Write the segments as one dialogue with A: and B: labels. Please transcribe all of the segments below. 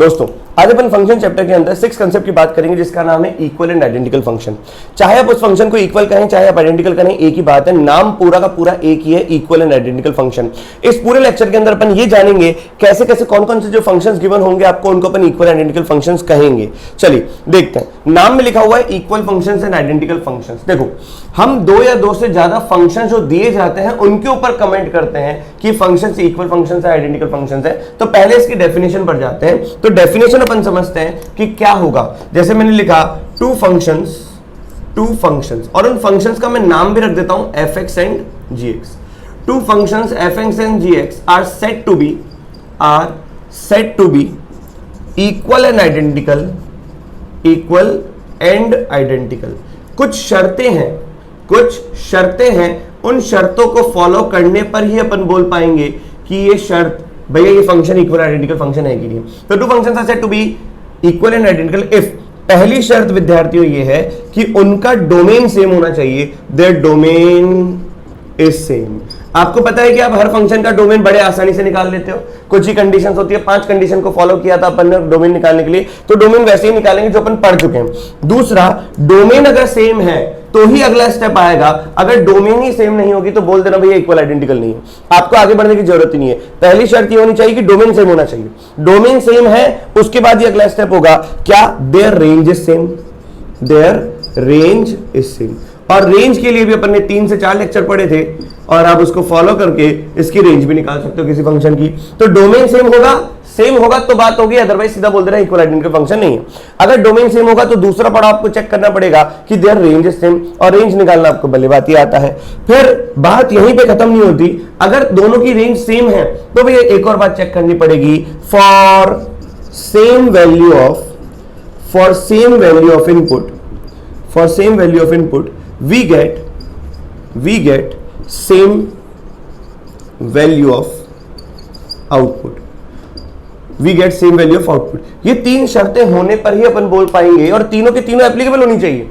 A: दोस्तों आज अपन function chapter के अंदर 6 कंसेप्ट की बात करेंगे जिसका नाम है इक्वल एंड आइडेंटिकल फंक्शन। चाहे आप उस फंक्शन को इक्वल कहें चाहे आप आइडेंटिकल कहें, एक ही बात है, नाम पूरा का पूरा एक ही है, इक्वल एंड आइडेंटिकल फंक्शन। इस पूरे लेक्चर के अंदर अपन ये जानेंगे कैसे कैसे कौन कौन से जो फंक्शंस गिवन होंगे आपको उनको अपन इक्वल आइडेंटिकल फंक्शंस कहेंगे। चलिए देखते हैं। नाम में लिखा हुआ है equal functions and identical functions. देखो हम दो या दो से ज्यादा फंक्शन जो दिए जाते हैं उनके ऊपर कमेंट करते हैं कि फंक्शंस इक्वल फंक्शंस है आइडेंटिकल फंक्शंस है। तो पहले इसकी डेफिनेशन पर जाते हैं। तो डेफिनेशन अपन समझते हैं कि क्या होगा। जैसे मैंने लिखा टू फंक्शंस और उन फंक्शंस का मैं नाम भी रख देता हूं fx and gx। Two functions fx and gx are set to be equal and identical. कुछ शर्तें हैं, उन शर्तों को फॉलो करने पर ही अपन बोल पाएंगे कि ये शर्त भैया ये फंक्शन इक्वल आइडेंटिकल फंक्शन है कि नहीं। तो two functions are said to be equal and identical if पहली शर्त विद्यार्थियों ये है कि उनका डोमेन सेम होना चाहिए। There domain is same. आपको पता है कि आप हर फंक्शन का डोमेन बड़े आसानी से निकाल लेते हो। कुछ ही कंडीशंस होती है, 5 कंडीशन को फॉलो किया था अपन ने डोमेन निकालने के लिए, तो डोमेन वैसे ही निकालेंगे जो अपन पढ़ चुके हैं। दूसरा, डोमेन अगर सेम है तो ही अगला स्टेप आएगा। अगर डोमेन ही सेम नहीं होगी तो बोल देना भैया इक्वल आइडेंटिकल नहीं है, आपको आगे बढ़ने की जरूरत ही नहीं है। पहली शर्त ये होनी चाहिए कि डोमेन सेम होना चाहिए। डोमेन सेम है उसके बाद ही अगला स्टेप होगा क्या, देयर रेंज इज सेम। और रेंज के लिए भी अपन ने 3 से 4 लेक्चर पढ़े थे और आप उसको फॉलो करके इसकी रेंज भी निकाल सकते हो किसी फंक्शन की। तो डोमेन सेम होगा तो बात होगी, अदरवाइज सीधा बोल देना इक्वल आइडेंटिकल फंक्शन नहीं है। अगर डोमेन सेम होगा तो दूसरा पढ़ा आपको चेक करना पड़ेगा कि देयर रेंज इज सेम, और रेंज निकालना आपको भली बात ही आता है। फिर बात यहीं पे खत्म नहीं होती। अगर दोनों की रेंज सेम है तो भैया एक और बात चेक करनी पड़ेगी, for same value of input we get same value of output। ये 3 शर्तें होने पर ही अपन बोल पाएंगे, और तीनों के तीनों एप्लीकेबल होनी चाहिए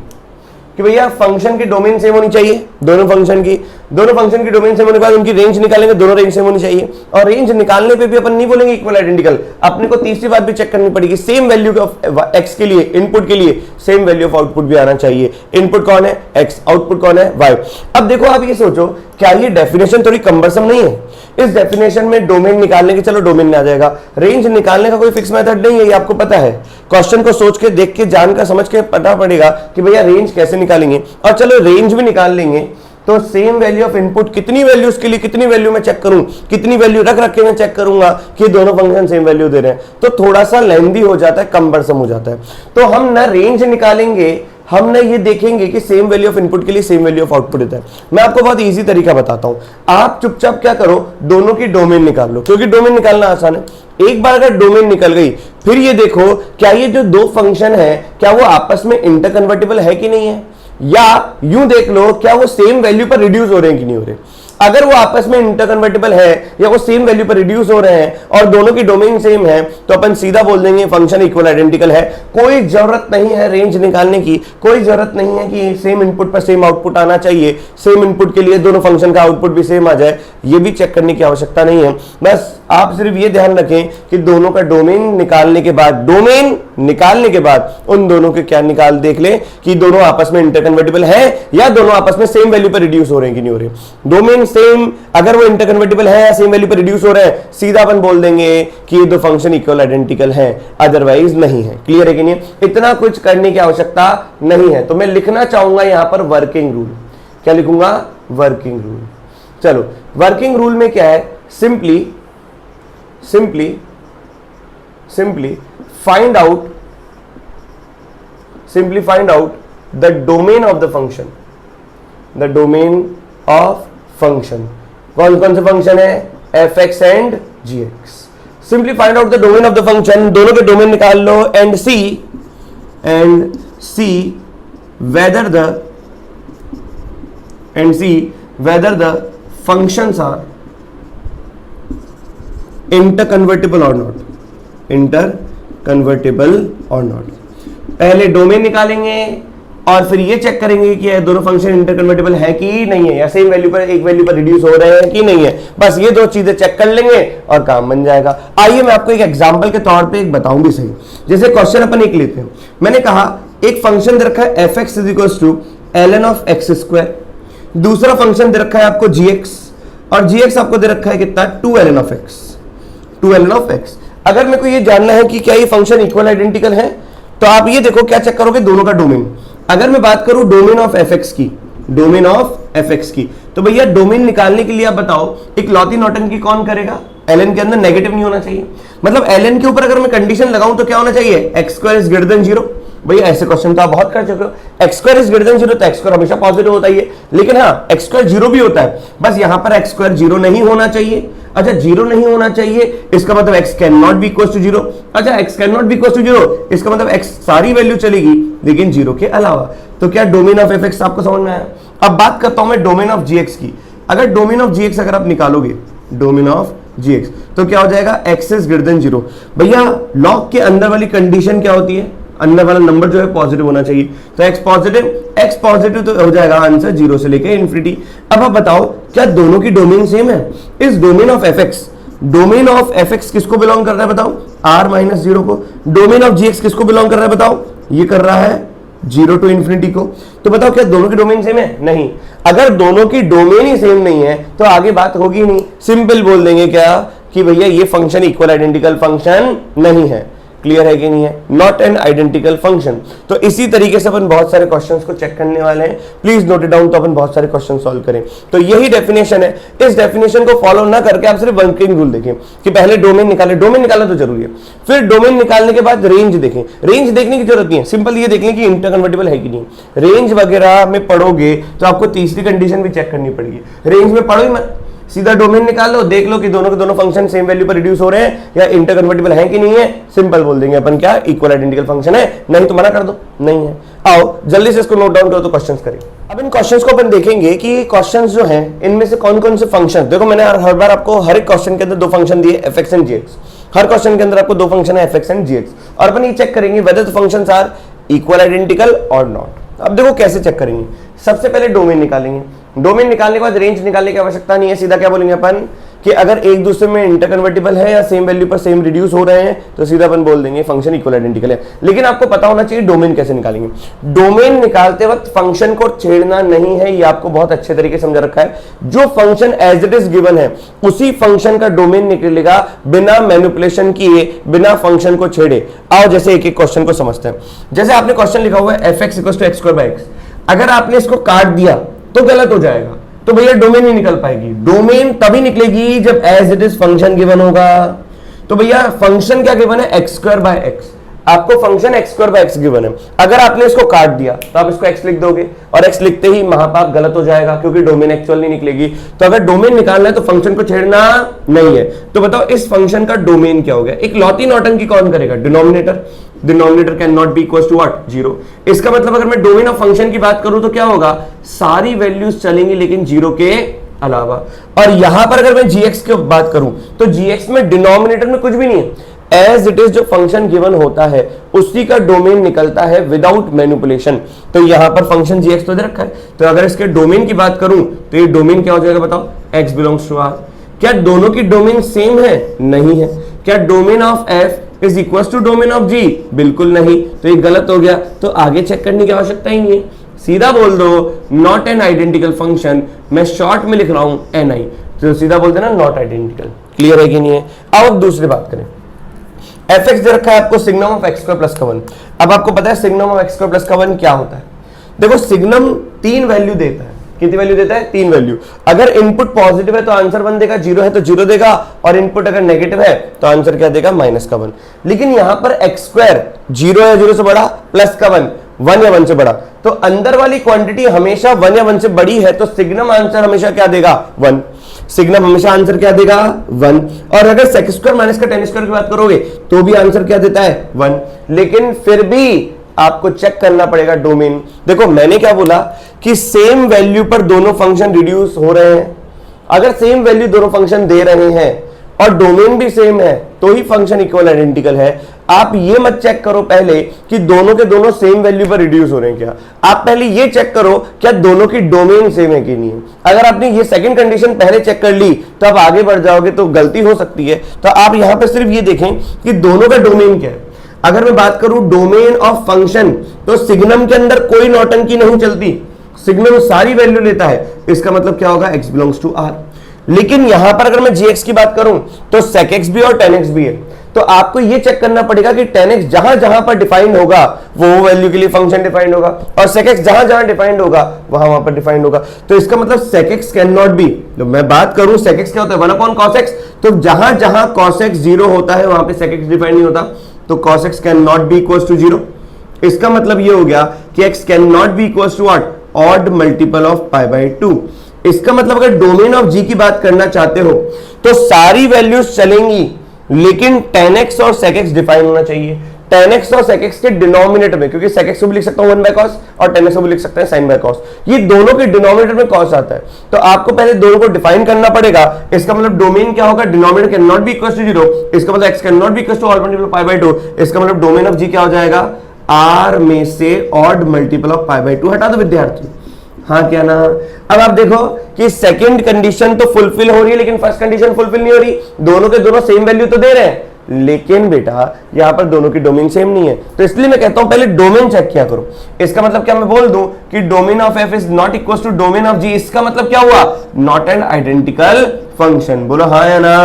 A: कि भैया फंक्शन की डोमेन सेम होनी चाहिए, दोनों फंक्शन की डोमेन सेम होने के बाद उनकी रेंज निकालेंगे, दोनों रेंज सेम होनी चाहिए। और रेंज निकालने पे भी अपन नहीं बोलेंगे इक्वल आइडेंटिकल, अपने को तीसरी बात भी चेक करनी पड़ेगी, सेम वैल्यू ऑफ एक्स के लिए, इनपुट के लिए सेम वैल्यू ऑफ आउटपुट भी आना चाहिए। इनपुट कौन है एक्स, आउटपुट कौन है वाई। अब देखो आप ये सोचो, क्या ये डेफिनेशन थोड़ी कम्बरसम नहीं है? इस डेफिनेशन में डोमेन निकालने के, चलो डोमेन में आ जाएगा, रेंज निकालने का कोई फिक्स मेथड नहीं है, ये आपको पता है। क्वेश्चन को सोच के, देख के, जान कर, समझ के पता पड़ेगा कि भैया रेंज कैसे निकालेंगे। और चलो रेंज भी निकाल लेंगे तो सेम वैल्यू ऑफ इनपुट, कितनी वैल्यू उसके लिए, कितनी वैल्यू मैं चेक करूं, कितनी वैल्यू रख के मैं चेक करूंगा कि दोनों फंक्शन सेम वैल्यू दे रहे हैं, तो थोड़ा सा लेंथी हो जाता है, कम्बरसम हो जाता है। तो हम ना रेंज निकालेंगे, हम ना ये देखेंगे कि सेम वैल्यू ऑफ इनपुट के लिए सेम वैल्यू ऑफ आउटपुट देता है। मैं आपको बहुत इजी तरीका बताता हूं, आप चुपचाप क्या करो, दोनों की डोमेन निकाल लो, क्योंकि डोमेन निकालना आसान है। एक बार अगर डोमेन निकल गई, फिर ये देखो क्या ये जो 2 फंक्शन है क्या वो आपस में इंटरकन्वर्टिबल है कि नहीं है, या यूं देख लो क्या वो सेम वैल्यू पर रिड्यूस हो रहे हैं कि नहीं हो रहे। अगर वो आपस में इंटरकन्वर्टिबल है या वो सेम वैल्यू पर रिड्यूस हो रहे हैं और दोनों की डोमेन सेम है तो अपन सीधा बोल देंगे फंक्शन इक्वल आइडेंटिकल है। कोई जरूरत नहीं है रेंज निकालने की, कोई जरूरत नहीं है कि सेम इनपुट पर सेम आउटपुट आना चाहिए, सेम इनपुट के लिए दोनों फंक्शन का आउटपुट भी सेम आ जाए, ये भी चेक करने की आवश्यकता नहीं है। बस आप सिर्फ ये ध्यान रखें कि दोनों का डोमेन निकालने के बाद उन दोनों के क्या निकाल देख लें कि दोनों आपस में इंटरकन्वर्टिबल है या दोनों आपस में सेम वैल्यू पर रिड्यूस हो रहे हैं कि नहीं हो रहे। डोमेन सेम, अगर वो इंटरकन्वर्टिबल है या सेम वैल्यू पर रिड्यूस हो रहे हैं, सीधा अपन बोल देंगे कि ये 2 फंक्शन इक्वल आइडेंटिकल है, अदरवाइज नहीं है। क्लियर है कि नहीं? इतना कुछ करने की आवश्यकता नहीं है। तो मैं लिखना चाहूंगा यहां पर वर्किंग रूल। क्या लिखूंगा? Working rule. चलो वर्किंग रूल में क्या है, simply find out the domain of the function। कौन कौन से फंक्शन है? fx and gx। simply find out the domain of the function, दोनों के डोमेन निकाल लो and see whether the functions are interconvertible or not। पहले डोमेन निकालेंगे, और फिर ये चेक करेंगे कि ये दोनों फंक्शन इंटरकन्वर्टिबल है कि नहीं है, या सेम वैल्यू पर एक वैल्यू पर रिड्यूस हो रहे हैं कि नहीं है। बस ये दो चीजें चेक कर लेंगे और काम बन जाएगा। आइए मैं आपको एक एग्जांपल के तौर पे एक बताऊं भी सही। जैसे क्वेश्चन अपन एक लेते हैं, मैंने कहा एक फंक्शन दे रखा है fx = ln of x², दूसरा फंक्शन दे रखा है आपको gx, और gx आपको दे रखा है कितना 2ln of x, 2ln of x। अगर मेरे को ये जानना है कि क्या ये फंक्शन इक्वल आइडेंटिकल है, तो आप ये देखो क्या चेक करोगे, दोनों का डोमेन। अगर मैं बात करूं डोमेन ऑफ fx की, डोमेन ऑफ fx की, तो भैया डोमेन निकालने के लिए आप बताओ इकलौती नॉर्टन की कौन करेगा, ln के अंदर नेगेटिव नहीं होना चाहिए। मतलब ln के ऊपर अगर मैं कंडीशन लगाऊं तो क्या होना चाहिए, x² > 0। भैया ऐसे क्वेश्चन तो आप बहुत कर चुके हो, x² > 0 तो x² हमेशा पॉजिटिव होता ही है, लेकिन हाँ x² 0 भी होता है, बस यहां पर x² 0 नहीं होना चाहिए। अच्छा 0 नहीं होना चाहिए, इसका मतलब x can not be equal to 0। अच्छा x can not be equal to 0, इसका मतलब x सारी वैल्यू चलेगी लेकिन 0 के अलावा। तो क्या डोमेन ऑफ fx आपको समझ में आया। अब बात करता हूं मैं डोमेन ऑफ gx की। अगर डोमेन ऑफ gx अगर आप निकालोगे, डोमेन ऑफ gx, तो क्या हो जाएगा, x > 0। भैया लॉग के अंदर वाली कंडीशन क्या होती है, अंदर वाला नंबर जो है पॉजिटिव होना चाहिए, तो x पॉजिटिव तो हो जाएगा आंसर 0 से लेके इन्फिनिटी। अब आप बताओ क्या दोनों की डोमेन सेम है। इस डोमेन ऑफ fx किसको बिलोंग कर रहा है बताओ, r - 0 को। डोमेन ऑफ gx किसको बिलोंग कर रहा है बताओ, ये कर रहा है 0 to इन्फिनिटी को। तो बताओ क्या दोनों की डोमेन सेम है, नहीं। अगर दोनों की डोमेन ही सेम नहीं है तो आगे बात होगी नहीं, सिंपल बोल देंगे क्या कि भैया ये फंक्शन इक्वल आइडेंटिकल फंक्शन नहीं है। क्लियर है कि नहीं है, नॉट एन आइडेंटिकल फंक्शन। तो इसी तरीके से अपन बहुत सारे क्वेश्चंस को चेक करने वाले हैं, प्लीज नोट इट डाउन, तो अपन बहुत सारे क्वेश्चन सॉल्व करें। तो यही डेफिनेशन है, इस डेफिनेशन को फॉलो ना करके आप सिर्फ वर्किंग रूल देखें कि पहले डोमेन निकालें, डोमेन निकालना तो जरूरी है, फिर डोमेन निकालने के बाद रेंज देखें। रेंज देखने की जरूरत नहीं है, सिंपल ये देख लें कि इंटरकन्वर्टिबल है कि नहीं। रेंज वगैरह में पढ़ोगे तो आपको तीसरी कंडीशन भी चेक करनी पड़ेगी। रेंज में पढ़ो ही मत, सीधा डोमेन निकाल लो, देख लो कि दोनों के दोनों फंक्शन सेम वैल्यू पर रिड्यूस हो रहे हैं या इंटरकन्वर्टिबल है कि नहीं है। सिंपल बोल देंगे अपन क्या इक्वल आइडेंटिकल फंक्शन है, नहीं तो मना कर दो नहीं है। आओ जल्दी से इसको नोट डाउन करो तो क्वेश्चंस करें। अब इन क्वेश्चंस को अपन देखेंगे कि क्वेश्चंस जो हैं इनमें से कौन कौन से फंक्शन, देखो मैंने हर बार आपको हर एक क्वेश्चन के अंदर दो फंक्शन दिए fx and gx, her question के अंदर आपको दो फंक्शन है fx एंड gx, और अपन ये चेक करेंगे whether the functions are equal identical और नॉट। अब देखो कैसे चेक करेंगे, सबसे पहले डोमेन निकालेंगे, डोमेन निकालने के बाद रेंज निकालने की आवश्यकता नहीं है, सीधा क्या बोलेंगे अपन कि अगर एक दूसरे में इंटरकन्वर्टिबल है या सेम वैल्यू पर सेम रिड्यूस हो रहे हैं तो सीधा अपन बोल देंगे फंक्शन इक्वल आइडेंटिकल है। लेकिन आपको पता होना चाहिए डोमेन कैसे निकालेंगे। डोमेन निकालते वक्त फंक्शन को छेड़ना नहीं है, ये आपको बहुत अच्छे तरीके से समझा रखा है। जो function as it is given है उसी फंक्शन का डोमेन निकलेगा बिना मैनिपुलेशन किए, बिना फंक्शन को छेड़े। आओ जैसे एक एक क्वेश्चन को समझते हैं। जैसे आपने क्वेश्चन लिखा हुआ है fx = x²/x, अगर आपने इसको काट दिया तो गलत हो जाएगा, तो भैया डोमेन नहीं निकल पाएगी। डोमेन तभी निकलेगी जब as it is function given होगा। तो भैया फंक्शन क्या गिवन है, x²/x, आपको फंक्शन x²/x गिवन है। अगर आपने इसको काट दिया तो आप इसको x लिख दोगे, और x लिखते ही महापाप गलत हो जाएगा क्योंकि डोमेन एक्चुअल नहीं निकलेगी। तो अगर डोमेन निकालना है तो फंक्शन को छेड़ना नहीं है। तो बताओ इस फंक्शन का डोमेन क्या हो गया। इकलौती नौटंकी कौन करेगा, denominator. Denominator can not be equal to what, 0। इसका मतलब अगर मैं डोमेन ऑफ फंक्शन की बात करूं तो क्या होगा, सारी वैल्यूज चलेंगी लेकिन 0 के अलावा। और यहां पर अगर मैं gx की बात करूं तो gx में डिनोमिनेटर में कुछ भी नहीं है, एज इट इज जो फंक्शन गिवन होता है उसी का डोमेन निकलता है विदाउट मैनिपुलेशन। तो यहां पर फंक्शन gx तो दे रखा है, तो अगर इसके डोमेन की बात करूं तो ये डोमेन क्या हो जाएगा बताओ, x बिलोंग्स टू r। क्या दोनों की डोमेन सेम है, नहीं है। क्या domain of f is equal to domain of g, बिल्कुल नहीं, तो ये गलत हो गया। तो आगे चेक करने की आवश्यकता ही नहीं है, सीधा बोल दो नॉट एन आइडेंटिकल फंक्शन। मैं शॉर्ट में लिख रहा हूं ni, तो सीधा बोल देना नॉट आइडेंटिकल। क्लियर है कि नहीं है। अब दूसरी बात करें, fx दे रखा है आपको सिग्नम ऑफ x² + 1। अब आपको पता है सिग्नम ऑफ x² + 1 क्या होता है। देखो सिग्नम 3 वैल्यू देता है, कितनी वैल्यू देता है, 3 वैल्यू। अगर इनपुट पॉजिटिव है तो आंसर 1 देगा, 0 है तो 0 देगा, और इनपुट अगर नेगेटिव है तो आंसर क्या देगा, -1। लेकिन यहां पर x² 0 या 0 से बड़ा, प्लस का 1 1 या 1 से बड़ा, तो अंदर वाली क्वांटिटी हमेशा 1 या 1 से बड़ी है, तो सिग्नम आंसर हमेशा क्या देगा, 1। सिग्नम हमेशा आंसर क्या देगा, 1। और अगर sec² - का tan² की बात करोगे तो भी आंसर क्या देता है, 1। लेकिन फिर भी आपको चेक करना पड़ेगा डोमेन। देखो मैंने क्या बोला कि सेम वैल्यू पर दोनों फंक्शन रिड्यूस हो रहे हैं। अगर सेम वैल्यू दोनों फंक्शन दे रहे हैं और डोमेन भी सेम है तो ही फंक्शन इक्वल आइडेंटिकल है। आप ये मत चेक करो पहले कि दोनों के दोनों सेम वैल्यू पर रिड्यूस हो रहे हैं क्या, आप पहले ये चेक करो क्या दोनों की डोमेन सेम है कि नहीं है। अगर आपने ये सेकंड कंडीशन पहले चेक कर ली तो आप आगे बढ़ जाओगे तो गलती हो सकती है। तो आप यहां पर सिर्फ ये देखें कि दोनों का डोमेन क्या है। अगर मैं बात करूं डोमेन ऑफ फंक्शन तो सिग्नम के अंदर कोई नौटंकी नहीं चलती, सिग्नम सारी वैल्यू लेता है, इसका मतलब क्या होगा x बिलोंग्स टू r। लेकिन यहां पर अगर मैं gx की बात करूं तो sec x भी और tan x भी है, तो आपको यह चेक करना पड़ेगा कि tan x जहां जहां पर डिफाइंड होगा वो वैल्यू के लिए फंक्शन डिफाइंड होगा, और sec x जहां जहां डिफाइंड होगा वहां पर डिफाइंड होगा। तो इसका मतलब sec x can not B, तो मैं बात करूं sec x क्या होता है 1 cos x, तो जहां जहां cos x 0 होता है वहां पे sec x डिफाइंड नहीं होता, तो cos x can not be equals to 0। इसका मतलब ये हो गया कि x can not be equals to what, odd multiple of pi by 2। इसका मतलब अगर डोमेन ऑफ g की बात करना चाहते हो तो सारी वैल्यूज चलेंगी, लेकिन tan x और sec x डिफाइन होना चाहिए। tan x और sec x के डिनोमिनेटर में, क्योंकि sec x को भी लिख सकता हूं 1 by cos और tan x को भी लिख सकते हैं sin by cos, ये दोनों के डिनोमिनेटर में cos आता है, तो आपको पहले दोनों को डिफाइन करना पड़ेगा। इसका मतलब डोमेन क्या होगा, denominator can not be equal to 0, इसका मतलब x can not be equal to odd multiple pi by 2, इसका मतलब डोमेन ऑफ g क्या हो जाएगा, r में से odd multiple of pi by 2 हटा दो विद्यार्थी। हाँ क्या ना। अब आप देखो कि सेकंड कंडीशन तो फुलफिल हो रही है लेकिन फर्स्ट कंडीशन फुलफिल नहीं हो रही, दोनों के दोनों सेम वैल्यू तो दे रहे हैं, लेकिन बेटा यहां पर दोनों की डोमेन सेम नहीं है। तो इसलिए मैं कहता हूं पहले डोमेन चेक किया करो। इसका मतलब क्या मैं बोल दूं कि domain of f is not equal to domain of g, इसका मतलब क्या हुआ, नॉट एन आइडेंटिकल फंक्शन। बोलो हाँ या ना,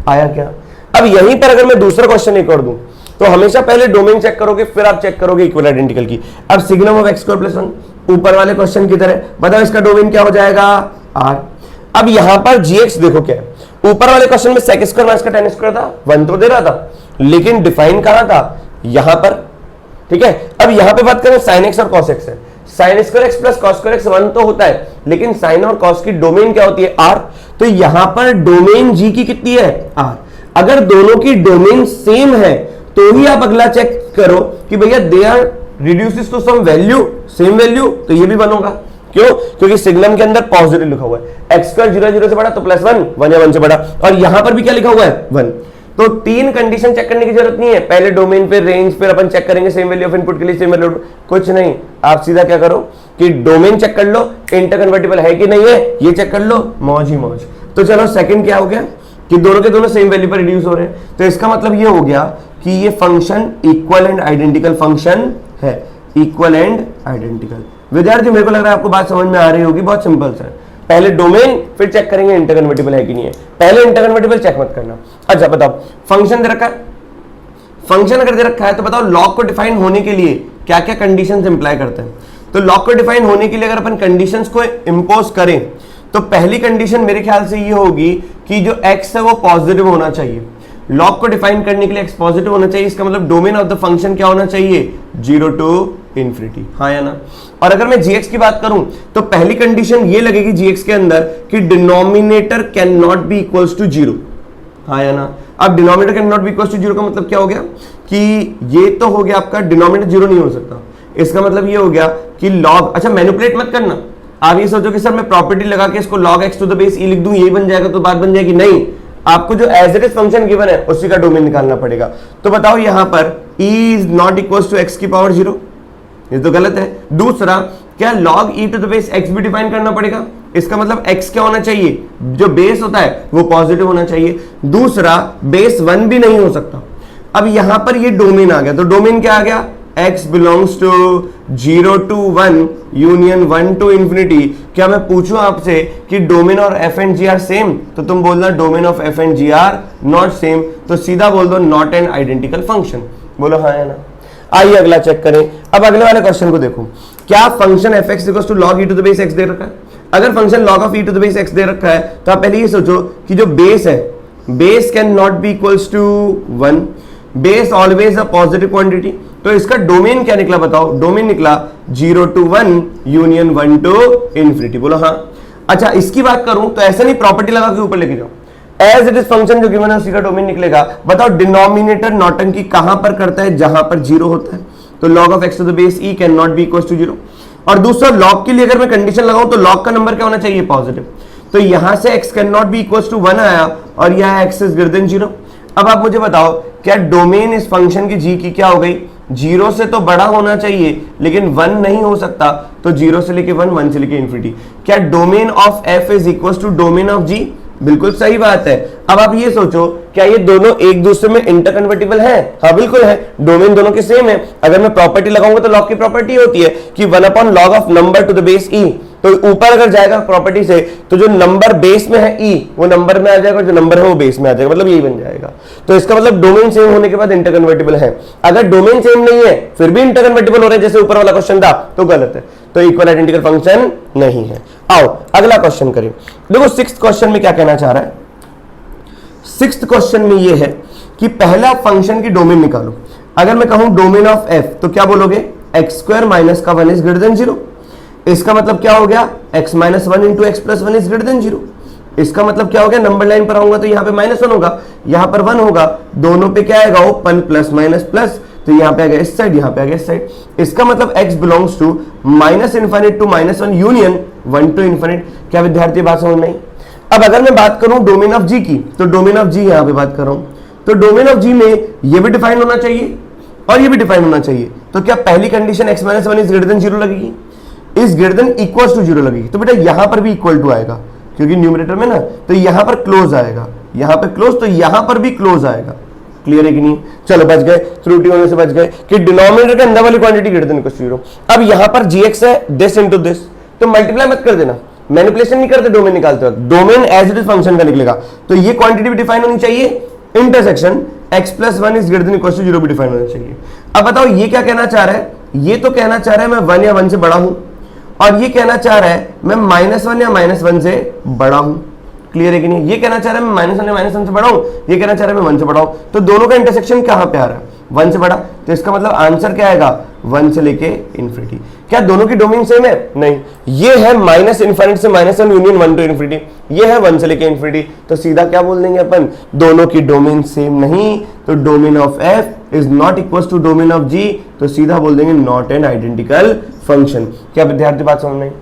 A: आया क्या। अब यहीं पर अगर मैं दूसरा क्वेश्चन एक और दूं तो हमेशा पहले डोमेन चेक करोगे फिर आप चेक करोगे इक्वल आइडेंटिकल की। अब signum of x square plus 1 ऊपर वाले क्वेश्चन की तरह, बताओ इसका डोमेन क्या हो जाएगा, r। अब यहां पर gx देखो क्या है, ऊपर वाले क्वेश्चन में sec स्क्वायर माइनस का tan स्क्वायर था, 1 तो दे रहा था, लेकिन डिफाइन कहां था, यहां पर, ठीक है। अब यहां पे बात करें sin x और cos x है, sin square x plus cos square x 1 तो होता है, लेकिन sin और cos की डोमेन क्या होती है, r। तो यहां पर डोमेन g की कितनी है, r। अगर दोनों की डोमेन सेम है तो ही आप अगला चेक करो कि भैया they are reduces to some value, same value, तो ये भी बनोगा। क्यों, क्योंकि सिग्नम के अंदर पॉजिटिव लिखा हुआ है, x स्क्वायर 0 0 से बड़ा तो प्लस 1 1 या 1 से बड़ा, और यहां पर भी क्या लिखा हुआ है 1। तो तीन कंडीशन चेक करने की जरूरत नहीं है, पहले डोमेन फिर रेंज फिर अपन चेक करेंगे सेम वैल्यू ऑफ इनपुट के लिए सेम वैल्यू, कुछ नहीं। आप सीधा क्या करो कि डोमेन चेक कर लो, इंटर कन्वर्टिबल है कि नहीं है ये चेक कर लो, मौज ही मौज। तो चलो सेकंड क्या हो गया कि दोनों के दोनों सेम वैल्यू पर रिड्यूस हो रहे हैं, तो इसका मतलब ये हो गया कि ये function equal and identical function है, इक्वल एंड आइडेंटिकल। विद्यार्थी मेरे को लग रहा है आपको बात समझ में आ रही होगी, बहुत सिंपल सा। पहले डोमेन फिर चेक करेंगे इंटर कन्वर्टिबल है कि नहीं है, पहले इंटर कन्वर्टिबल चेक मत करना। अच्छा बताओ फंक्शन दे रखा है, फंक्शन अगर दे रखा है तो बताओ लॉग को डिफाइन होने के लिए क्या क्या कंडीशंस इंप्लाई करते हैं। तो लॉग को डिफाइन होने के लिए अगर अपन कंडीशंस को इंपोज करें तो पहली कंडीशन मेरे ख्याल से ये होगी कि जो x है वो पॉजिटिव होना चाहिए। लॉग को डिफाइन करने के लिए x पॉजिटिव होना चाहिए, इसका मतलब डोमेन ऑफ द फंक्शन क्या होना चाहिए, 0 टू इन्फिनिटी, हाँ या ना। और अगर मैं gx की बात करूं तो पहली कंडीशन ये लगेगी gx के अंदर कि denominator can not be equals to 0, हाँ या ना। अब denominator can not be equals to 0 का मतलब क्या हो गया कि ये तो हो गया आपका डिनोमिनेटर 0 नहीं हो सकता, इसका मतलब ये हो गया कि लॉग, अच्छा मैनिपुलेट मत करना, आप ये सोचो कि सर मैं प्रॉपर्टी लगा के इसको log x to the base e लिख दूं यही बन जाएगा तो बात बन जाएगी, नहीं। आपको जो as it is function given है उसी का डोमेन निकालना पड़ेगा। तो बताओ यहां पर e is not equals to x की पावर 0, ये तो गलत है। दूसरा क्या log e to the base x भी डिफाइन करना पड़ेगा, इसका मतलब x क्या होना चाहिए, जो बेस होता है वो पॉजिटिव होना चाहिए। दूसरा बेस 1 भी नहीं हो सकता। अब यहां पर ये डोमेन आ गया, तो डोमेन क्या आ गया, x belongs to 0 to 1 union 1 to infinity. क्या मैं पूछूं आपसे कि डोमेन और f and g are same, तो तुम बोलना domain of f and g are not same, तो सीधा बोल दो नॉट एन आइडेंटिकल फंक्शन। बोलो हाँ या ना। आइए अगला चेक करें। अब अगले वाले क्वेश्चन को देखो, क्या function f(x) equals to log e to the base x दे रखा है। अगर function log of e to the base x दे रखा है तो आप पहले ये सोचो कि जो बेस है, base can not be equals to 1, base always a positive quantity. तो इसका डोमेन क्या निकला बताओ, डोमेन निकला 0 टू 1 यूनियन 1 टू इन्फिनिटी। बोलो हाँ। अच्छा इसकी बात करूं तो ऐसा नहीं प्रॉपर्टी लगा के ऊपर लेके जाओ, एज इट इज फंक्शन जो गिवन है उसी का डोमेन निकलेगा। बताओ डिनोमिनेटर नौटंकी कहां पर करता है, जहां पर 0 होता है, तो log of x to the base e can not be equals to 0। और दूसरा log के लिए अगर मैं कंडीशन लगाऊं तो log का नंबर क्या होना चाहिए, पॉजिटिव। तो यहां से x can not be equals to 1 आया और यहां x इज ग्रेटर देन 0। अब आप मुझे बताओ क्या डोमेन इस फंक्शन की जी की क्या हो गई, 0 से तो बड़ा होना चाहिए लेकिन 1 नहीं हो सकता, तो 0 से लेके 1, 1 से लेके इन्फिनिटी। क्या domain of f is equal to domain of g? बिल्कुल सही बात है। अब आप ये सोचो क्या ये दोनों एक दूसरे में इंटरकन्वर्टिबल है? हाँ बिल्कुल है, डोमेन दोनों के सेम है। अगर मैं प्रॉपर्टी लगाऊंगा तो लॉग की प्रॉपर्टी होती है कि 1 upon log of number two the base e, तो ऊपर अगर जाएगा प्रॉपर्टी से तो जो नंबर बेस में है e वो नंबर में आ जाएगा, जो नंबर है वो बेस में आ जाएगा, मतलब यही बन जाएगा। तो इसका मतलब डोमेन सेम होने के बाद इंटरकन्वर्टिबल है। अगर डोमेन सेम नहीं है फिर भी इंटरकन्वर्टिबल हो रहे हैं जैसे ऊपर वाला क्वेश्चन था, तो गलत है, तो इक्वल आइडेंटिकल फंक्शन नहीं है। आओ अगला क्वेश्चन करें। देखो सिक्स्थ क्वेश्चन में क्या कहना चाह रहा है, सिक्स्थ क्वेश्चन में ये है कि पहला फंक्शन की डोमेन निकालो। अगर मैं कहूं डोमेन ऑफ f तो क्या बोलोगे, एक्स स्क्वायर माइनस का 1 इज ग्रेटर देन 0। इसका मतलब क्या हो गया, x minus 1 into x plus 1 is greater than 0। इसका मतलब क्या हो गया, नंबर लाइन पर आऊंगा तो यहाँ पे -1 होगा, यहाँ पर 1 होगा, दोनों पे क्या आएगा ओपन प्लस माइनस प्लस, तो यहाँ पे आ गया इस साइड, यहाँ पे आ गया इस साइड। इसका मतलब x belongs to minus infinite to -1 union 1 to infinite. क्या विद्यार्थी बात समझ में आई? अब अगर मैं बात करूं डोमेन ऑफ g की, तो डोमेन ऑफ g यहाँ पे बात कर रहा हूं, तो डोमेन ऑफ g में ये भी डिफाइन होना चाहिए और ये भी डिफाइन होना चाहिए। तो क्या पहली condition x minus 1 is greater than 0 लगेगी, is greater than equals to 0 लगेगी, तो बेटा यहां पर भी इक्वल टू आएगा क्योंकि न्यूमरेटर में ना, तो यहां पर क्लोज आएगा, यहां पर क्लोज, तो यहां पर भी क्लोज आएगा। क्लियर है कि नहीं? चलो बच गए, त्रुटि होने से बच गए कि डिनोमिनेटर के अंदर वाली quantity greater than equals to 0। अब यहां पर gx है दिस इनटू दिस, तो मल्टीप्लाई मत कर देना, मैनिपुलेशन नहीं करते डोमेन निकालते वक्त, domain as it is function का निकलेगा। तो ये क्वांटिटी भी डिफाइन होनी चाहिए, intersection x plus 1 is greater than equals to 0 भी डिफाइन होना चाहिए। अब बताओ ये क्या कहना चाह रहा है, ये तो कहना चाह रहा है मैं 1 या 1 से बड़ा हूं, और ये कहना चाह रहा है मैं -1 या -1 से बड़ा हूं। क्लियर है कि नहीं? ये कहना चाह रहा है मैं -1 या -1 से बड़ा हूं, ये कहना चाह रहा है मैं 1 से बड़ा हूं, तो दोनों का इंटरसेक्शन कहां पे आ रहा है, 1 से बड़ा, तो इसका मतलब आंसर क्या आएगा 1 से लेके इन्फिनिटी। क्या दोनों की डोमेन सेम है? नहीं, ये है माइनस इन्फिनिटी से -1 यूनियन 1 टू इन्फिनिटी, ये है 1 से लेके इन्फिनिटी, तो सीधा क्या बोल देंगे अपन, दोनों की डोमेन सेम नहीं, तो domain of f is not equal to domain of g, तो सीधा बोल देंगे नॉट एन आइडेंटिकल फंक्शन। क्या विद्यार्थी बात समझ में?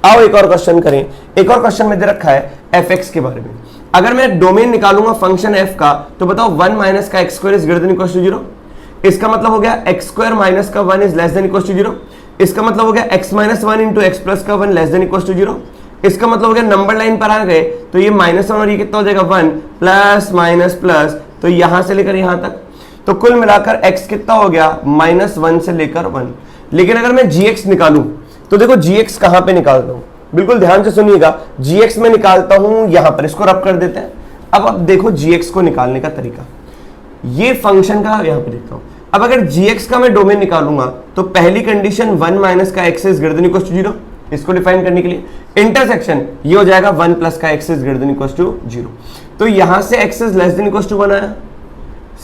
A: आओ एक और क्वेश्चन करें। एक और क्वेश्चन में दे रखा है fx के बारे में। अगर मैं डोमेन निकालूंगा फंक्शन f का, तो बताओ 1 माइनस का x square is greater than equal to 0। इसका मतलब हो गया एक्स स्क्वायर माइनस का 1 is less than equal to 0। इसका मतलब हो गया x minus 1 into x plus का 1 लेस देन इक्वल टू 0। इसका मतलब हो गया नंबर लाइन पर आ गए तो ये -1 और ये कितना हो जाएगा 1 प्लस माइनस प्लस, तो यहां से लेकर यहां तक, तो कुल मिलाकर x कितना हो गया -1 से लेकर 1। लेकिन अगर मैं gx निकालूं तो देखो gx कहां पे निकालता हूं, बिल्कुल ध्यान से सुनिएगा, gx में निकालता हूं यहां पर, इसको रब कर देते हैं। अब देखो gx को निकालने का तरीका, ये फंक्शन का यहां पे देखता हूं। अब अगर gx का मैं डोमेन निकालूंगा तो पहली कंडीशन 1 माइनस का x is greater than equal to 0, इसको डिफाइन करने के लिए इंटरसेक्शन ये हो जाएगा 1 प्लस का x is greater than equal to 0, तो यहां से x is less than equal to 1 आया,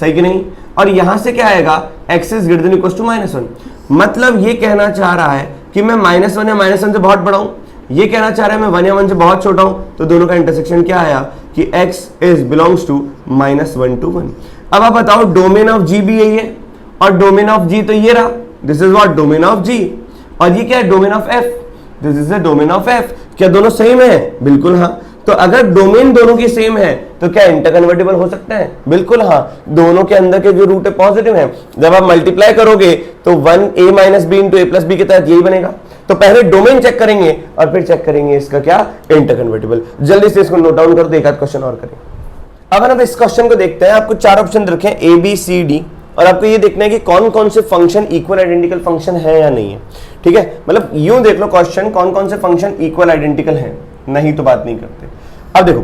A: सही कि नहीं? और यहां से क्या आएगा x is greater than equal to -1, मतलब ये कहना चाह रहा है कि मैं -1 या -1 से बहुत बड़ा हूं, ये कहना चाह रहा है मैं 1 या 1 से बहुत छोटा हूं, तो दोनों का इंटरसेक्शन क्या आया कि x is belongs to -1 to 1। अब आप बताओ डोमेन ऑफ g भी यही है और डोमेन ऑफ g तो ये रहा, this is what domain of g, और ये क्या है domain of f, this is the domain of f। क्या दोनों सेम है? बिल्कुल हाँ। तो अगर डोमेन दोनों की सेम है तो क्या इंटरकन्वर्टिबल हो सकता है? बिल्कुल हाँ, दोनों के अंदर के जो रूट है पॉजिटिव है, जब आप मल्टीप्लाई करोगे तो 1a माइनस बी इंटू ए प्लस बी के तहत यही बनेगा। तो पहले डोमेन चेक करेंगे और फिर चेक करेंगे इसका क्या इंटरकन्वर्टिबल। जल्दी से इसको नोट डाउन कर दो, एक आध क्वेश्चन और करें। अब इस क्वेश्चन को देखते हैं, आपको 4 ऑप्शन रखे हैं ए बी सी डी, और आपको ये देखना है कि कौन कौन से फंक्शन इक्वल आइडेंटिकल फंक्शन है या नहीं है। ठीक है, मतलब यूं देख लो क्वेश्चन, कौन कौन से फंक्शन इक्वल आइडेंटिकल हैं, नहीं तो बात नहीं करते। अब देखो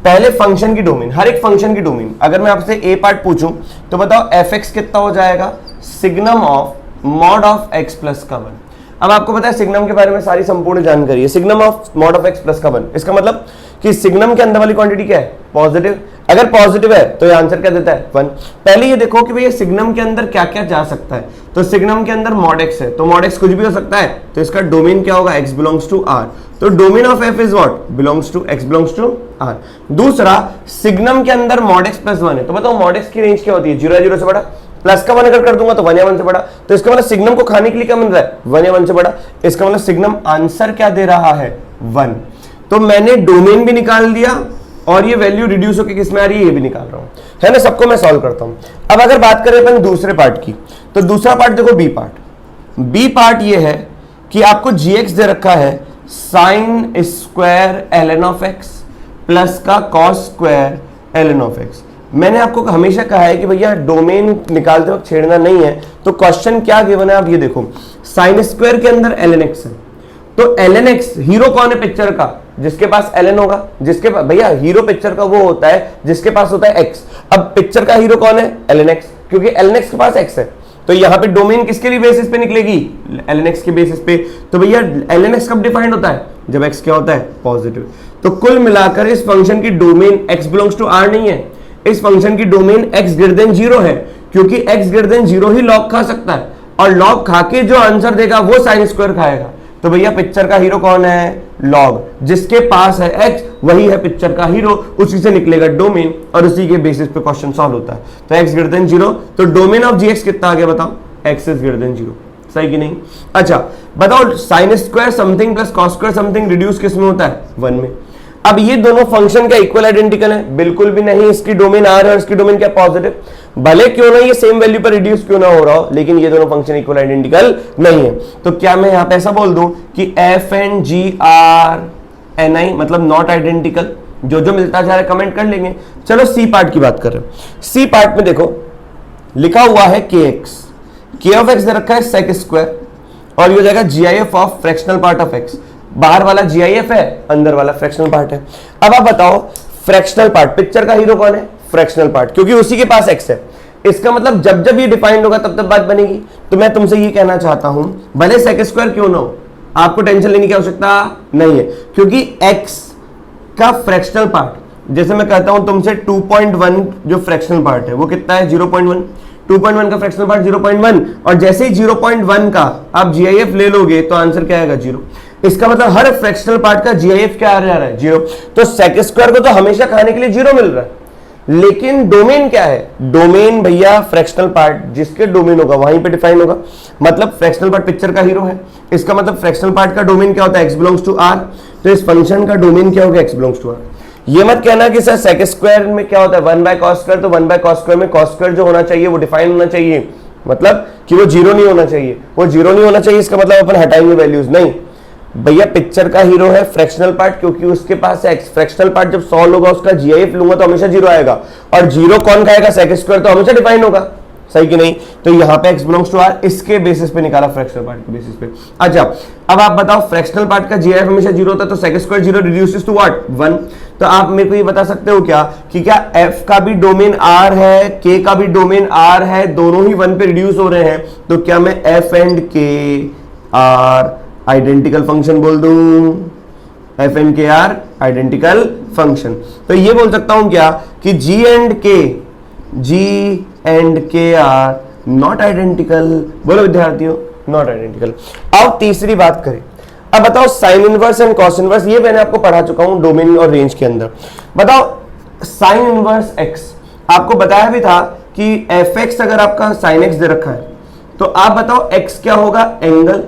A: पहले फंक्शन की डोमेन, हर एक फंक्शन की डोमेन, अगर मैं आपसे ए पार्ट पूछूं तो बताओ fx कितना हो जाएगा, signum of mod of x plus का 1। अब आपको पता है सिग्नम के बारे में सारी संपूर्ण जानकारी है, signum of mod of x plus का 1, इसका मतलब कि सिग्नम के अंदर वाली क्वांटिटी क्या है, पॉजिटिव। अगर पॉजिटिव है तो ये आंसर क्या देता है 1। पहले ये देखो कि भैया सिग्नम के अंदर क्या क्या जा सकता है, तो सिग्नम के अंदर मॉड x है, तो मॉड x कुछ भी हो सकता है, तो इसका डोमेन क्या होगा x बिलोंग्स टू r, तो domain of f is what belongs to x belongs to r। दूसरा सिग्नम के अंदर मॉड x प्लस 1 है, तो बताओ मॉड x की रेंज क्या होती है, 0 या 0 से बड़ा, प्लस का 1 अगर कर दूंगा तो 1 या 1 से बड़ा, तो इसका मतलब सिग्नम को खाने के लिए क्या मिल रहा है 1 या 1 से बड़ा, इसका मतलब सिग्नम आंसर क्या दे रहा है 1। तो मैंने डोमेन भी निकाल दिया और ये वैल्यू रिड्यूस होकर किस में आ रही है ये भी निकाल रहा हूं, है ना। सबको मैं सॉल्व करता हूं। अब अगर बात करें अपन दूसरे पार्ट की, तो दूसरा पार्ट देखो बी पार्ट ये है कि आपको gx दे रखा है sine square ln of x plus का cos square ln of x। मैंने आपको हमेशा कहा है कि भैया डोमेन निकालते वक्त छेड़ना नहीं है। तो क्वेश्चन क्या गिवन है आप ये देखो, साइन स्क्वायर के अंदर ln x है, तो ln x हीरो कौन है पिक्चर का, जिसके पास ln होगा, जिसके पास भैया हीरो पिक्चर का वो होता है जिसके पास होता है x। अब पिक्चर का हीरो कौन है, ln x, क्योंकि ln x के पास x है। तो यहां पे डोमेन किसके लिए बेसिस पे निकलेगी, ln x के बेसिस पे। तो भैया ln x कब डिफाइंड होता है, जब x क्या होता है, पॉजिटिव। तो कुल मिलाकर इस फंक्शन की domain x belongs to r नहीं है, इस फंक्शन की डोमेन x ग्रेटर देन 0 है, क्योंकि x ग्रेटर देन 0 ही लॉग खा सकता है, और लॉग खा के जो आंसर देगा वो साइन स्क्वायर खाएगा। तो भैया पिक्चर का हीरो कौन है, लॉग, जिसके पास है x वही है पिक्चर का हीरो, उसी से निकलेगा डोमेन और उसी के बेसिस पे क्वेश्चन सॉल्व होता है। तो x ग्रेटर देन 0, तो डोमेन ऑफ gx कितना आ गया बताओ, x इज ग्रेटर देन 0, सही कि नहीं। अच्छा बताओ sine square something plus cos square something reduce किस में होता है, 1 में। अब ये दोनों फंक्शन क्या इक्वल आइडेंटिकल है, बिल्कुल भी नहीं। इसकी डोमेन r है और इसकी डोमेन क्या पॉजिटिव, भले क्यों ना ये सेम वैल्यू पर रिड्यूस क्यों ना हो रहा हो, लेकिन ये दोनों फंक्शन इक्वल आइडेंटिकल नहीं है। तो क्या मैं यहां पे ऐसा बोल दूं कि f and g are ni मतलब नॉट आइडेंटिकल, जो जो मिलता जा रहा है कमेंट कर लेंगे। चलो सी पार्ट की बात कर रहे हैं। सी पार्ट में देखो लिखा हुआ है kx, k ऑफ x दे रखा है sec स्क्वायर, और ये हो जाएगा gif of fractional part of x। बाहर वाला gif है, अंदर वाला फ्रैक्शनल पार्ट है। अब आप बताओ फ्रैक्शनल पार्ट, पिक्चर का हीरो कौन है, फ्रैक्शनल पार्ट, क्योंकि उसी के पास x है। इसका मतलब जब जब ये डिफाइंड होगा तब तब बात बनेगी। तो मैं तुमसे ये कहना चाहता हूं, भले sec स्क्वायर क्यों ना हो, आपको टेंशन लेने की आवश्यकता नहीं है, क्योंकि x का फ्रैक्शनल पार्ट, जैसे मैं कहता हूं तुमसे 2.1 जो फ्रैक्शनल पार्ट है वो कितना है, 0.1। 2.1 का फ्रैक्शनल पार्ट 0.1, और जैसे ही 0.1 का आप gif ले लोगे तो आंसर क्या आएगा, 0। इसका मतलब हर फ्रैक्शनल पार्ट का gif क्या आ रहा है, 0। तो sec स्क्वायर को तो हमेशा खाने के लिए 0 मिल रहा है, लेकिन डोमेन क्या है, डोमेन भैया फ्रैक्शनल पार्ट जिसके डोमेन होगा वहीं पे डिफाइन होगा। मतलब फ्रैक्शनल पार्ट पिक्चर का हीरो है, इसका मतलब फ्रैक्शनल पार्ट का डोमेन क्या होता है, x बिलोंग्स टू r। तो इस फंक्शन का डोमेन क्या होगा, x बिलोंग्स टू r। ये मत कहना कि सर sec स्क्वायर में क्या होता है, 1 बाय कॉस स्क्वायर, तो 1 बाय कॉस स्क्वायर में कॉस स्क्वायर जो होना चाहिए वो डिफाइन होना चाहिए, मतलब कि वो 0 नहीं होना चाहिए, वो 0 नहीं होना चाहिए। इसका मतलब अपन हटाएंगे वैल्यूज, नहीं भैया पिक्चर का हीरो है फ्रैक्शनल पार्ट, क्योंकि उसके पास x। फ्रैक्शनल पार्ट जब सॉल्व होगा उसका gif लूंगा तो हमेशा 0 आएगा, और 0 कौन खाएगा, sec स्क्वायर, तो हमेशा डिफाइन होगा, सही कि नहीं। तो यहाँ पे x बिलोंग्स टू r, इसके बेसिस पे निकाला फ्रैक्शनल पार्ट के बेसिस पे। अच्छा अब आप बताओ फ्रैक्शनल पार्ट का gif हमेशा 0 होता है, तो sec square 0 reduces to what, 1। तो आप मेरे को ये बता सकते हो क्या कि क्या f का भी डोमेन r है, k का भी डोमेन r है, दोनों ही 1 पे रिड्यूस हो रहे हैं, तो क्या मैं f and k are identical function बोल दूं, f and k are identical function. तो ये बोल सकता हूं क्या कि g and k are not identical. बोलो विद्यार्थियों, नॉट आइडेंटिकल। अब तीसरी बात करें, अब बताओ sine inverse and cos inverse, ये मैंने आपको पढ़ा चुका हूं डोमेन और रेंज के अंदर। बताओ साइन इनवर्स x, आपको बताया भी था कि fx अगर आपका साइन x दे रखा है तो आप बताओ x क्या होगा, एंगल,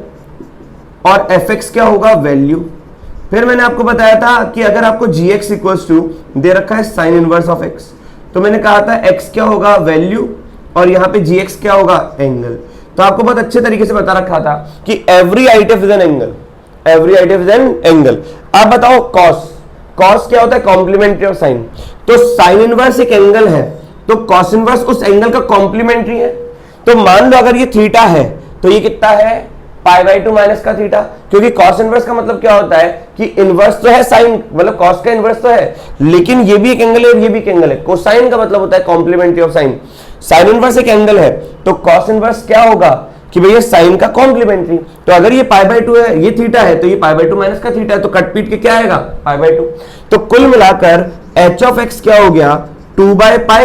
A: और fx क्या होगा, वैल्यू। फिर मैंने आपको बताया था कि अगर आपको gx इक्वल्स टू दे रखा है साइन इनवर्स ऑफ x, तो मैंने कहा था x क्या होगा, वैल्यू, और यहाँ पे gx क्या होगा, एंगल। तो आपको बहुत अच्छे तरीके से बता रखा था कि every item is an angle, every item is an angle. अब बताओ कॉस, कॉस क्या होता है, कॉम्प्लीमेंट्री ऑफ साइन। तो साइन इनवर्स एक एंगल है, तो कॉस इनवर्स उस एंगल का कॉम्प्लीमेंट्री है। तो मान लो अगर ये थीटा है तो ये कितना है, π/2 माइनस का थीटा, क्योंकि कॉस इनवर्स का मतलब क्या होता है कि इनवर्स तो है साइन, मतलब कॉस का इनवर्स तो है, लेकिन ये भी एक एंगल है और ये भी एक एंगल है। कोसाइन का मतलब होता है complementary of sine. Sine inverse एक एंगल है, तो कॉस इनवर्स क्या होगा कि भैया साइन का कॉम्प्लीमेंट्री। तो अगर ये π/2 है, ये थीटा है, तो ये π/2 माइनस का थीटा है, तो कट पीट के क्या आएगा, π/2। तो कुल मिलाकर h ऑफ x क्या हो गया, 2/π।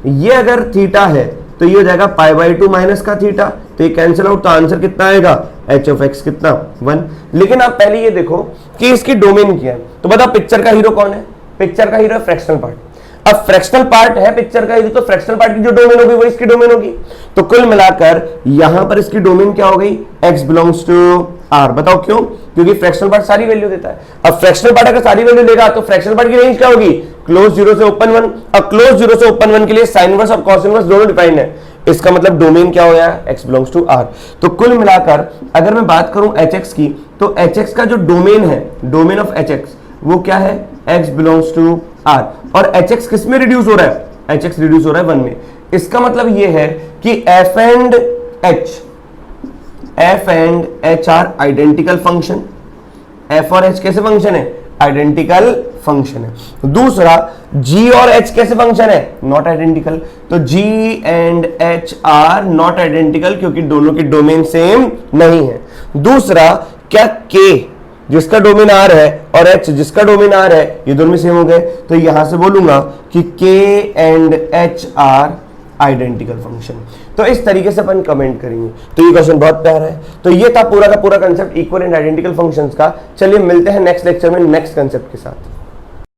A: ये अगर थीटा है तो ये हो जाएगा π/2 माइनस का थीटा, तो ये कैंसिल आउट, तो आंसर कितना आएगा, h ऑफ x कितना, 1। लेकिन आप पहले ये देखो कि इसकी डोमेन क्या है। तो बताओ पिक्चर का हीरो कौन है, पिक्चर का हीरो है फ्रैक्शनल पार्ट। अब फ्रैक्शनल पार्ट है पिक्चर का हीरो, तो फ्रैक्शनल पार्ट की जो डोमेन होगी वो इसकी डोमेन होगी। तो कुल मिलाकर यहां पर इसकी डोमेन क्या हो गई, x बिलोंग्स टू r। बताओ क्यों, क्योंकि फ्रैक्शनल पार्ट सारी वैल्यू देता है। अब फ्रैक्शनल पार्ट अगर सारी वैल्यू देगा तो फ्रैक्शनल पार्ट की रेंज क्या होगी, क्लोज जीरो से ओपन वन, और क्लोज जीरो से ओपन वन के लिए साइन इनवर्स और कॉस इनवर्स दोनों डिफाइंड है। इसका मतलब डोमेन क्या हो गया, x बिलोंग्स टू r। तो कुल मिलाकर अगर मैं बात करूं hx की, तो hx का जो डोमेन है, डोमेन ऑफ hx वो क्या है, x बिलोंग्स टू r। और hx किस में रिड्यूस हो रहा है, hx रिड्यूस हो रहा है 1 में। इसका मतलब ये है कि f and h are identical function. f और h कैसे फंक्शन है, आइडेंटिकल फंक्शन है। दूसरा g और h कैसे फंक्शन है, नॉट आइडेंटिकल। तो g and h are not identical क्योंकि दोनों की डोमेन सेम नहीं है। दूसरा क्या k जिसका डोमेन r है और h जिसका डोमेन r है, ये दोनों में सेम हो गए, तो यहां से बोलूंगा कि k and h are identical function. तो इस तरीके से अपन कमेंट करेंगे। तो ये क्वेश्चन बहुत प्यारा है। तो ये था पूरा का पूरा concept equal and identical functions का। चलिए मिलते हैं नेक्स्ट लेक्चर में नेक्स्ट कंसेप्ट के साथ।